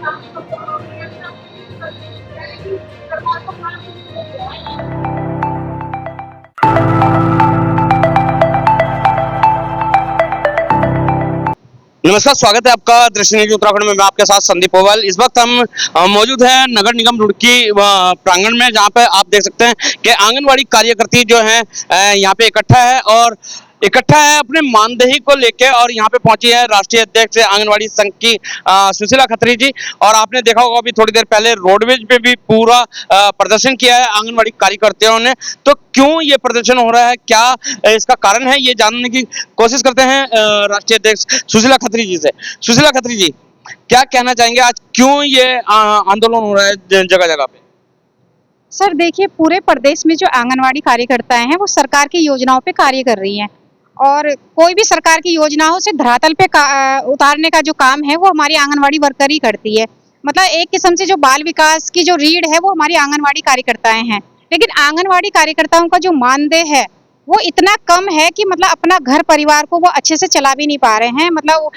नमस्कार, स्वागत है आपका दृश्य न्यूज उत्तराखंड में। मैं आपके साथ संदीप पोवाल। इस वक्त हम मौजूद हैं नगर निगम रुड़की प्रांगण में, जहां पे आप देख सकते हैं कि आंगनवाड़ी कार्यकर्ती जो है यहाँ पे इकट्ठा है अपने मानदेही को लेके, और यहाँ पे पहुंची है राष्ट्रीय अध्यक्ष आंगनवाड़ी संघ की सुशीला खत्री जी। और आपने देखा होगा अभी थोड़ी देर पहले रोडवेज पे भी पूरा प्रदर्शन किया है आंगनवाड़ी कार्यकर्ताओं ने। तो क्यों ये प्रदर्शन हो रहा है, क्या इसका कारण है, ये जानने की कोशिश करते हैं राष्ट्रीय अध्यक्ष सुशीला खत्री जी से। सुशीला खत्री जी, क्या कहना चाहेंगे, आज क्यों ये आंदोलन हो रहा है जगह जगह पे? सर देखिए, पूरे प्रदेश में जो आंगनवाड़ी कार्यकर्ताएं हैं वो सरकार की योजनाओं पे कार्य कर रही हैं, और कोई भी सरकार की योजनाओं से धरातल पे उतारने का जो काम है वो हमारी आंगनवाड़ी वर्कर ही करती है। मतलब एक किस्म से जो बाल विकास की जो रीढ़ है वो हमारी आंगनवाड़ी कार्यकर्ताएं हैं। लेकिन आंगनवाड़ी कार्यकर्ताओं का जो मानदेय है वो इतना कम है कि मतलब अपना घर परिवार को वो अच्छे से चला भी नहीं पा रहे हैं। मतलब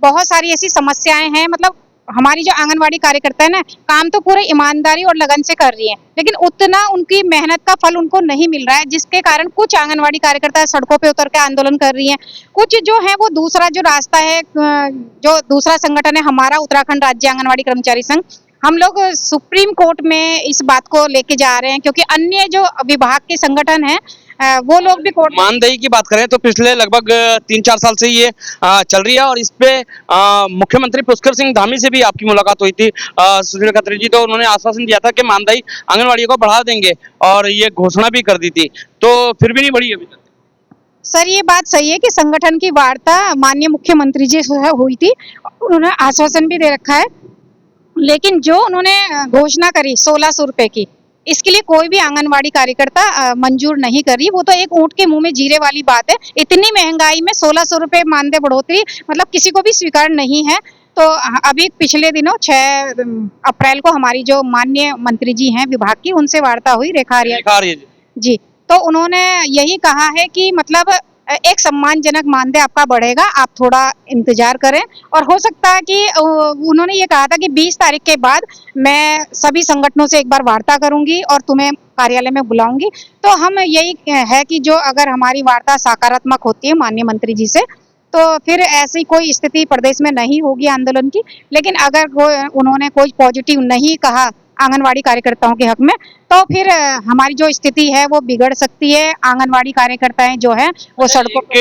बहुत सारी ऐसी समस्याएं हैं। मतलब हमारी जो आंगनवाड़ी कार्यकर्ता है ना, काम तो पूरे ईमानदारी और लगन से कर रही है, लेकिन उतना उनकी मेहनत का फल उनको नहीं मिल रहा है, जिसके कारण कुछ आंगनवाड़ी कार्यकर्ता सड़कों पे उतर के आंदोलन कर रही हैं। कुछ जो है वो दूसरा जो रास्ता है, जो दूसरा संगठन है हमारा उत्तराखंड राज्य आंगनवाड़ी कर्मचारी संघ, हम लोग सुप्रीम कोर्ट में इस बात को लेके जा रहे हैं, क्योंकि अन्य जो विभाग के संगठन हैं वो लोग भी कोर्ट। मानदेय की बात करें तो पिछले लगभग 3-4 साल से ये चल रही है, और इस पे मुख्यमंत्री पुष्कर सिंह धामी से भी आपकी मुलाकात हुई थी सुशीला खत्री जी। तो उन्होंने आश्वासन दिया था कि मानदेय आंगनवाड़ी को बढ़ा देंगे, और ये घोषणा भी कर दी थी, तो फिर भी नहीं बढ़ी अभी तक। सर ये बात सही है कि संगठन की वार्ता माननीय मुख्यमंत्री जी से हुई थी, उन्होंने आश्वासन भी दे रखा है, लेकिन जो उन्होंने घोषणा करी 1600 रुपए की, इसके लिए कोई भी आंगनवाड़ी कार्यकर्ता मंजूर नहीं कर रही। वो तो एक ऊंट के मुंह में जीरे वाली बात है। इतनी महंगाई में 1600 रुपए मानदेय बढ़ोतरी मतलब किसी को भी स्वीकार नहीं है। तो अभी पिछले दिनों 6 अप्रैल को हमारी जो माननीय मंत्री जी हैं विभाग की, उनसे वार्ता हुई, रेखा आर्या जी। तो उन्होंने यही कहा है कि मतलब एक सम्मानजनक मानदेय आपका बढ़ेगा, आप थोड़ा इंतजार करें। और हो सकता है कि उन्होंने ये कहा था कि 20 तारीख के बाद मैं सभी संगठनों से एक बार वार्ता करूंगी और तुम्हें कार्यालय में बुलाऊंगी। तो हम यही है कि जो अगर हमारी वार्ता सकारात्मक होती है माननीय मंत्री जी से, तो फिर ऐसी कोई स्थिति प्रदेश में नहीं होगी आंदोलन की। लेकिन अगर उन्होंने कोई पॉजिटिव नहीं कहा आंगनवाड़ी कार्यकर्ताओं के हक में, तो फिर हमारी जो स्थिति है वो बिगड़ सकती है। आंगनवाड़ी कार्यकर्ताएं जो है वो सड़कों पे।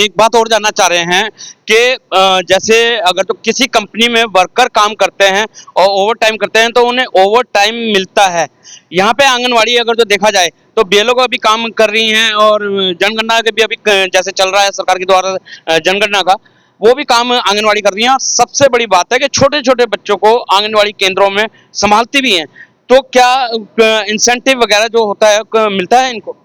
एक बात और जानना चाह रहे हैं कि जैसे अगर तो किसी कंपनी में वर्कर काम करते हैं और ओवर टाइम करते हैं तो उन्हें ओवर टाइम मिलता है। यहाँ पे आंगनवाड़ी अगर तो देखा जाए तो बीएलओ का भी काम कर रही हैं, और जनगणना के भी अभी जैसे चल रहा है सरकार के द्वारा जनगणना का, वो भी काम आंगनवाड़ी कर रही हैं। और सबसे बड़ी बात है कि छोटे छोटे बच्चों को आंगनवाड़ी केंद्रों में संभालती भी हैं। तो क्या इंसेंटिव वगैरह जो होता है मिलता है इनको?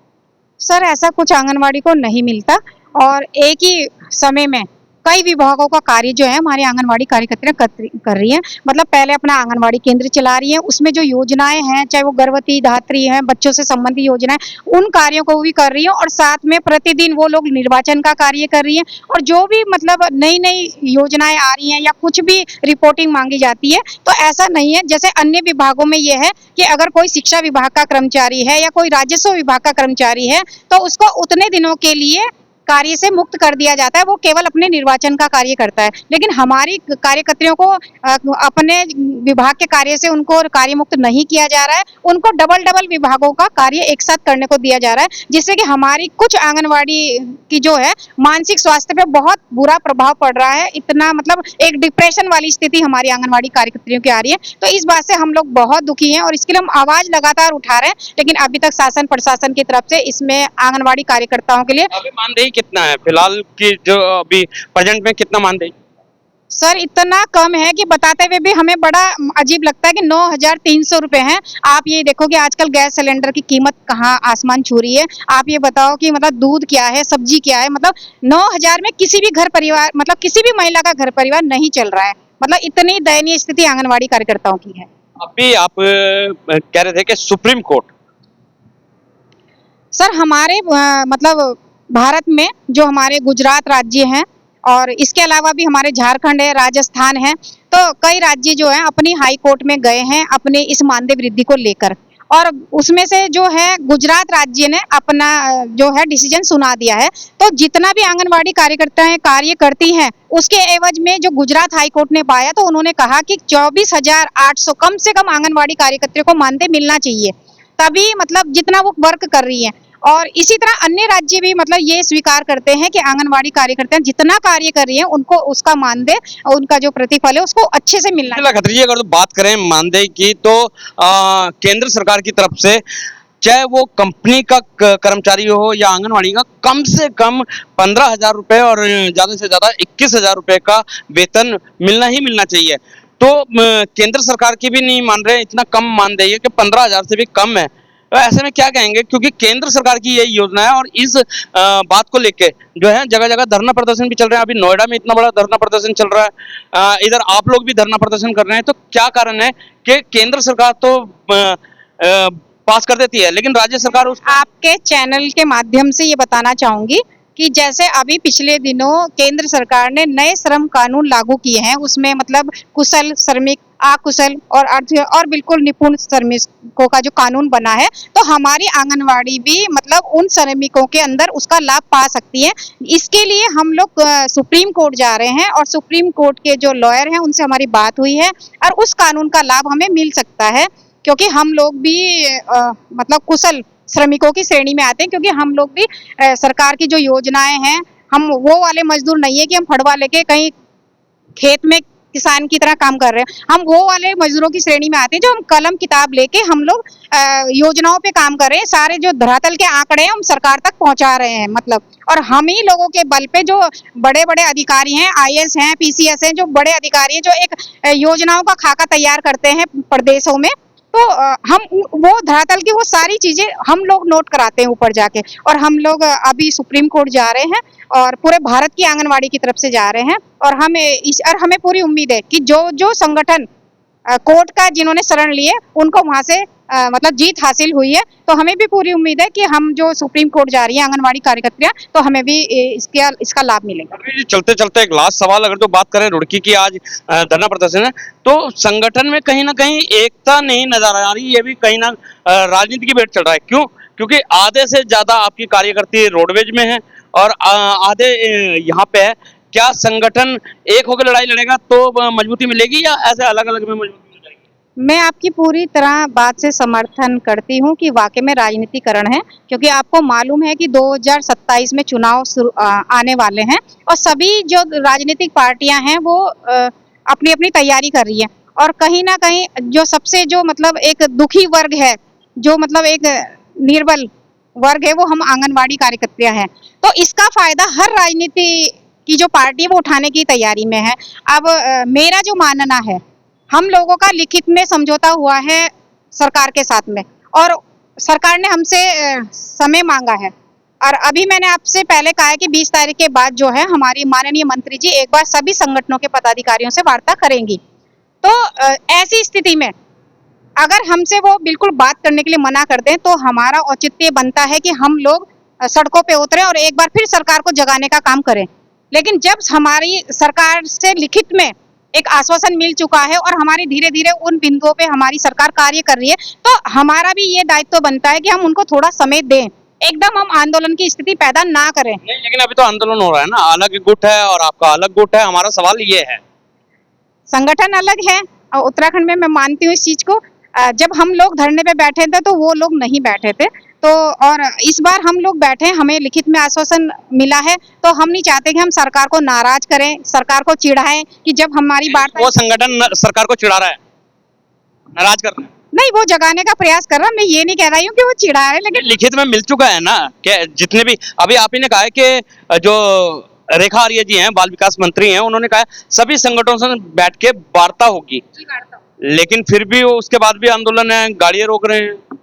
सर ऐसा कुछ आंगनवाड़ी को नहीं मिलता, और एक ही समय में कई विभागों का कार्य जो है हमारी आंगनवाड़ी कार्यकर्ता कर रही हैं। मतलब पहले अपना आंगनवाड़ी केंद्र चला रही हैं, उसमें जो योजनाएं हैं, चाहे वो गर्भवती धात्री हैं, बच्चों से संबंधित योजनाएं, उन कार्यों को भी कर रही हैं। और साथ में प्रतिदिन वो लोग निर्वाचन का कार्य कर रही हैं, और जो भी मतलब नई नई योजनाएं आ रही हैं या कुछ भी रिपोर्टिंग मांगी जाती है, तो ऐसा नहीं है जैसे अन्य विभागों में ये है कि अगर कोई शिक्षा विभाग का कर्मचारी है या कोई राजस्व विभाग का कर्मचारी है तो उसको उतने दिनों के लिए कार्य से मुक्त कर दिया जाता है, वो केवल अपने निर्वाचन का कार्य करता है। लेकिन हमारी कार्यकर्तियों को अपने विभाग के कार्य से उनको कार्य मुक्त नहीं किया जा रहा है, उनको डबल विभागों का कार्य एक साथ करने को दिया जा रहा है, जिससे कि हमारी कुछ आंगनवाड़ी की जो है मानसिक स्वास्थ्य पे बहुत बुरा प्रभाव पड़ रहा है। इतना मतलब एक डिप्रेशन वाली स्थिति हमारी आंगनवाड़ी कार्यकर्तियों की आ रही है। तो इस बात से हम लोग बहुत दुखी हैं, और इसके लिए हम आवाज लगातार उठा रहे हैं, लेकिन अभी तक शासन प्रशासन की तरफ से इसमें आंगनवाड़ी कार्यकर्ताओं के लिए मानदेय कितना है फिलहाल की, जो अभी प्रेजेंट में कितना मानदेय? सर इतना कम है कि बताते हुए भी हमें बड़ा अजीब लगता है कि 9,300 रुपए हैं। आप ये देखो कि आजकल गैस सिलेंडर की कीमत कहाँ आसमान छू रही है। आप ये बताओ कि मतलब दूध क्या है, सब्जी क्या है। मतलब 9,000 में किसी भी घर परिवार, मतलब किसी भी महिला का घर परिवार नहीं चल रहा है। मतलब इतनी दयनीय स्थिति आंगनवाड़ी कार्यकर्ताओं की है। अभी आप कह रहे थे कि सुप्रीम कोर्ट। सर हमारे मतलब भारत में जो हमारे गुजरात राज्य हैं और इसके अलावा भी हमारे झारखंड है, राजस्थान है, तो कई राज्य जो है अपनी हाई कोर्ट में गए हैं अपने इस मानदेय वृद्धि को लेकर। और उसमें से जो है गुजरात राज्य ने अपना जो है डिसीजन सुना दिया है। तो जितना भी आंगनवाड़ी कार्यकर्ताएं कार्य करती हैं उसके एवज में जो गुजरात हाई कोर्ट ने पाया, तो उन्होंने कहा कि 24,800 कम से कम आंगनवाड़ी कार्यकर्ता को मानदेय मिलना चाहिए, तभी मतलब जितना वो वर्क कर रही हैं। और इसी तरह अन्य राज्य भी मतलब ये स्वीकार करते हैं कि आंगनवाड़ी कार्यकर्ता जितना कार्य कर रही हैं उनको उसका मानदेय, उनका जो प्रतिफल है उसको अच्छे से मिलना चाहिए। खत्री जी, अगर तो बात करें मानदेय की तो केंद्र सरकार की तरफ से चाहे वो कंपनी का कर्मचारी हो या आंगनवाड़ी का, कम से कम 15,000 रुपए और ज्यादा से ज्यादा 21,000 रुपए का वेतन मिलना ही मिलना चाहिए। तो केंद्र सरकार की भी नहीं मान रहे, इतना कम मानदेय है कि 15,000 से भी कम है। तो ऐसे में क्या कहेंगे, क्योंकि केंद्र सरकार की यही योजना है और इस बात को लेके जो है जगह जगह धरना प्रदर्शन भी चल रहे हैं। अभी नोएडा में इतना बड़ा धरना प्रदर्शन चल रहा है, इधर आप लोग भी धरना प्रदर्शन कर रहे हैं। तो क्या कारण है कि केंद्र सरकार तो पास कर देती है लेकिन राज्य सरकार उस आपके चैनल के माध्यम से ये बताना चाहूंगी कि जैसे अभी पिछले दिनों केंद्र सरकार ने नए श्रम कानून लागू किए हैं, उसमें मतलब कुशल श्रमिक, अकुशल और अर्ध और बिल्कुल निपुण श्रमिकों का जो कानून बना है, तो हमारी आंगनवाड़ी भी मतलब उन श्रमिकों के अंदर उसका लाभ पा सकती है। इसके लिए हम लोग सुप्रीम कोर्ट जा रहे हैं और सुप्रीम कोर्ट के जो लॉयर हैं उनसे हमारी बात हुई है और उस कानून का लाभ हमें मिल सकता है, क्योंकि हम लोग भी मतलब कुशल श्रमिकों की श्रेणी में आते हैं, क्योंकि हम लोग भी सरकार की जो योजनाएं हैं, हम वो वाले मजदूर नहीं है कि हम फड़वा लेके कहीं खेत में किसान की तरह काम कर रहे हैं। हम वो वाले मजदूरों की श्रेणी में आते हैं जो हम कलम किताब लेके हम लोग योजनाओं पे काम कर रहे हैं। सारे जो धरातल के आंकड़े हैं हम सरकार तक पहुंचा रहे हैं मतलब, और हम ही लोगों के बल पे जो बड़े बड़े अधिकारी हैं, आईएएस हैं, पीसीएस हैं, जो बड़े अधिकारी हैं जो एक योजनाओं का खाका तैयार करते हैं प्रदेशों में, तो हम वो धरातल की वो सारी चीजें हम लोग नोट कराते हैं ऊपर जाके। और हम लोग अभी सुप्रीम कोर्ट जा रहे हैं और पूरे भारत की आंगनवाड़ी की तरफ से जा रहे हैं, और हमें पूरी उम्मीद है कि जो जो संगठन कोर्ट का जिन्होंने शरण लिए उनको वहां से मतलब जीत हासिल हुई है, तो हमें भी पूरी उम्मीद है कि हम जो सुप्रीम कोर्ट जा रही है आंगनवाड़ी कार्यकर्ता, तो हमें भी इसका लाभ मिलेगा। चलते चलते एक लास्ट सवाल, अगर जो बात करें रुड़की की, आज धरना प्रदर्शन है, तो संगठन में कहीं ना कहीं एकता नहीं नजर आ रही, ये भी कहीं ना राजनीति की भेंट चल रहा है। क्यों? क्योंकि आधे से ज्यादा आपकी कार्यकर्ती रोडवेज में है और आधे यहाँ पे है। क्या संगठन एक होकर लड़ाई लड़ेगा तो मजबूती मिलेगी या ऐसे अलग अलग में मजबूती? मैं आपकी पूरी तरह बात से समर्थन करती हूं कि वाकई में राजनीतिकरण है, क्योंकि आपको मालूम है कि 2027 में चुनाव आने वाले हैं और सभी जो राजनीतिक पार्टियां हैं वो अपनी अपनी तैयारी कर रही हैं, और कहीं ना कहीं जो सबसे जो मतलब एक दुखी वर्ग है, जो मतलब एक निर्बल वर्ग है, वो हम आंगनवाड़ी कार्यकर्ता हैं। तो इसका फायदा हर राजनीति की जो पार्टी है वो उठाने की तैयारी में है। अब मेरा जो मानना है, हम लोगों का लिखित में समझौता हुआ है सरकार के साथ में, और सरकार ने हमसे समय मांगा है, और अभी मैंने आपसे पहले कहा है कि 20 तारीख के बाद जो है हमारी माननीय मंत्री जी एक बार सभी संगठनों के पदाधिकारियों से वार्ता करेंगी। तो ऐसी स्थिति में अगर हमसे वो बिल्कुल बात करने के लिए मना कर दें, तो हमारा औचित्य बनता है कि हम लोग सड़कों पे उतरे और एक बार फिर सरकार को जगाने का काम करें। लेकिन जब हमारी सरकार से लिखित में एक आश्वासन मिल चुका है और हमारी धीरे धीरे उन बिंदुओं पे हमारी सरकार कार्य कर रही है, तो हमारा भी ये दायित्व बनता है कि हम उनको थोड़ा समय दें, एकदम हम आंदोलन की स्थिति पैदा ना करें। नहीं, लेकिन अभी तो आंदोलन हो रहा है ना, अलग गुट है और आपका अलग गुट है। हमारा सवाल ये है, संगठन अलग है और उत्तराखंड में मैं मानती हूँ इस चीज को। जब हम लोग धरने पे बैठे थे तो वो लोग नहीं बैठे थे, तो और इस बार हम लोग बैठे, हमें लिखित में आश्वासन मिला है, तो हम नहीं चाहते कि हम सरकार को नाराज करें, सरकार को चिढ़ाएं कि जब हमारी बात वो संगठन सरकार को चिढ़ा रहा है, नाराज कर रहा है? नहीं, वो जगाने का प्रयास कर रहा है। मैं ये नहीं कह रही हूँ कि वो चिढ़ा है, लेकिन लिखित में मिल चुका है ना कि जितने भी, अभी आप ही ने कहा है कि जो रेखा आर्य जी हैं, बाल विकास मंत्री हैं, उन्होंने कहा सभी संगठनों से बैठ के वार्ता होगी, लेकिन फिर भी उसके बाद भी आंदोलन है, गाड़ियां रोक रहे हैं।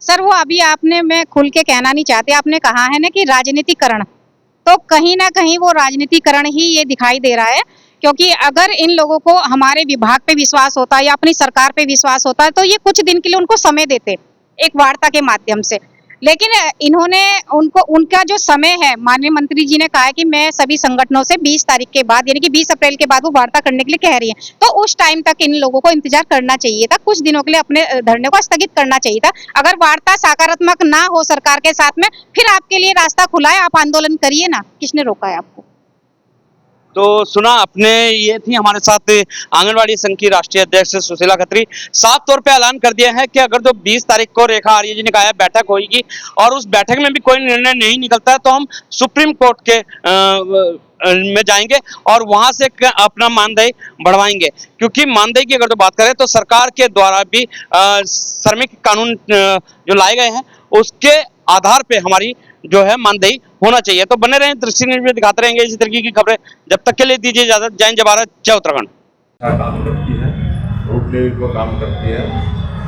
सर वो अभी आपने, मैं खुल के कहना नहीं चाहती, आपने कहा है ना कि राजनीतिकरण, तो कहीं ना कहीं वो राजनीतिकरण ही ये दिखाई दे रहा है, क्योंकि अगर इन लोगों को हमारे विभाग पे विश्वास होता या अपनी सरकार पे विश्वास होता तो ये कुछ दिन के लिए उनको समय देते एक वार्ता के माध्यम से। लेकिन इन्होंने उनको उनका जो समय है, माननीय मंत्री जी ने कहा है कि मैं सभी संगठनों से 20 तारीख के बाद यानी कि 20 अप्रैल के बाद वो वार्ता करने के लिए कह रही हैं, तो उस टाइम तक इन लोगों को इंतजार करना चाहिए था, कुछ दिनों के लिए अपने धरने को स्थगित करना चाहिए था। अगर वार्ता सकारात्मक ना हो सरकार के साथ में, फिर आपके लिए रास्ता खुला है, आप आंदोलन करिए ना, किसने रोका है आपको? तो सुना आपने, ये थी हमारे साथ आंगनवाड़ी संघ की राष्ट्रीय अध्यक्ष सुशीला खत्री। साफ तौर पे ऐलान कर दिया है कि अगर जो 20 तारीख को रेखा आर्य जी ने कहा है बैठक होगी और उस बैठक में भी कोई निर्णय नहीं निकलता है तो हम सुप्रीम कोर्ट के में जाएंगे और वहां से अपना मानदेय बढ़वाएंगे। क्योंकि मानदेय की अगर तो बात करें तो सरकार के द्वारा भी श्रमिक कानून जो लाए गए हैं उसके आधार पे हमारी जो है मानदेय होना चाहिए। तो बने रहें, दृष्टि न्यूज़ में दिखाते रहेंगे इसी तरीके की खबरें। जब तक के लिए दीजिए इजाजत। जय हिंद, जय भारत, जय उत्तराखंड। काम करती है, रूट लेवल पर काम करती है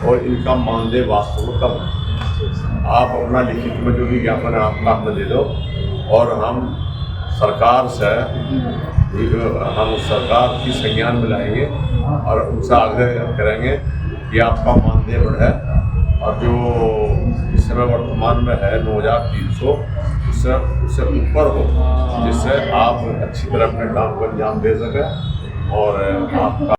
और इनका मानदेय वास्तव में कम है। आप अपना लिखित में जो भी ज्ञापन है आपका हमें दे दो और हम सरकार की संज्ञान में लाएंगे और उनसे आग्रह करेंगे कि आपका मानदेय बढ़े और जो इस समय वर्तमान में है 9,300 उससे ऊपर हो, जिससे आप अच्छी तरह अपने काम को अंजाम दे सकें और आपका